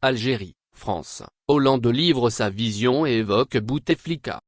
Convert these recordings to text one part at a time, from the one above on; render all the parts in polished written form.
Algérie, France. Hollande livre sa vision et évoque Bouteflika.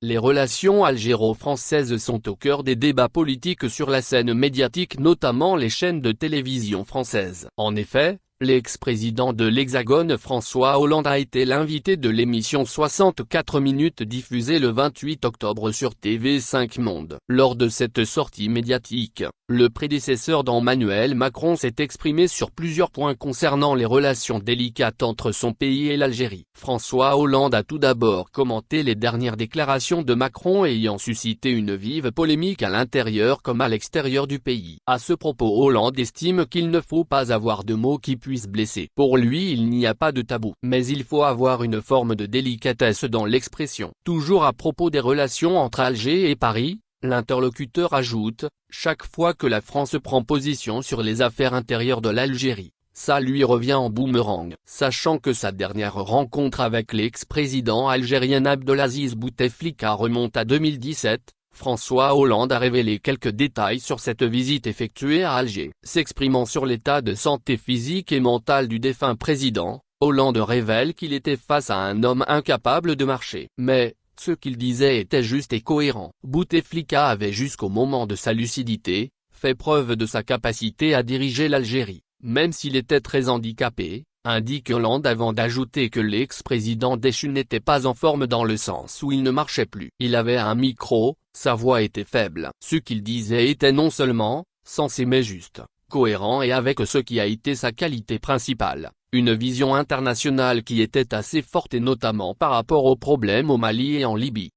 Les relations algéro-françaises sont au cœur des débats politiques sur la scène médiatique, notamment les chaînes de télévision françaises. En effet, l'ex-président de l'Hexagone François Hollande a été l'invité de l'émission 64 minutes diffusée le 28 octobre sur TV5 Monde. Lors de cette sortie médiatique, le prédécesseur d'Emmanuel Macron s'est exprimé sur plusieurs points concernant les relations délicates entre son pays et l'Algérie. François Hollande a tout d'abord commenté les dernières déclarations de Macron ayant suscité une vive polémique à l'intérieur comme à l'extérieur du pays. À ce propos, Hollande estime qu'il ne faut pas avoir de mots qui puissent blesser. Pour lui, il n'y a pas de tabou, mais il faut avoir une forme de délicatesse dans l'expression. Toujours à propos des relations entre Alger et Paris, l'interlocuteur ajoute, chaque fois que la France prend position sur les affaires intérieures de l'Algérie, ça lui revient en boomerang. Sachant que sa dernière rencontre avec l'ex-président algérien Abdelaziz Bouteflika remonte à 2017, François Hollande a révélé quelques détails sur cette visite effectuée à Alger. S'exprimant sur l'état de santé physique et mentale du défunt président, Hollande révèle qu'il était face à un homme incapable de marcher. Mais, ce qu'il disait était juste et cohérent. Bouteflika avait jusqu'au moment de sa lucidité, fait preuve de sa capacité à diriger l'Algérie, même s'il était très handicapé, indique Hollande avant d'ajouter que l'ex-président déchu n'était pas en forme dans le sens où il ne marchait plus. Il avait un micro, sa voix était faible. Ce qu'il disait était non seulement, sensé mais juste, cohérent et avec ce qui a été sa qualité principale. Une vision internationale qui était assez forte et notamment par rapport aux problèmes au Mali et en Libye.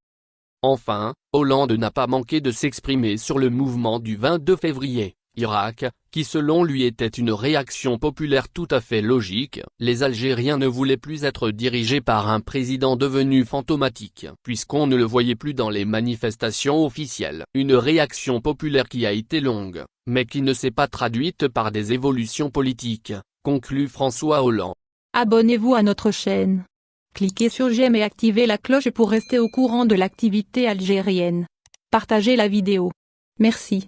Enfin, Hollande n'a pas manqué de s'exprimer sur le mouvement du 22 février, Irak, qui selon lui était une réaction populaire tout à fait logique. Les Algériens ne voulaient plus être dirigés par un président devenu fantomatique, puisqu'on ne le voyait plus dans les manifestations officielles. Une réaction populaire qui a été longue, mais qui ne s'est pas traduite par des évolutions politiques, conclut François Hollande. Abonnez-vous à notre chaîne. Cliquez sur j'aime et activez la cloche pour rester au courant de l'activité algérienne. Partagez la vidéo. Merci.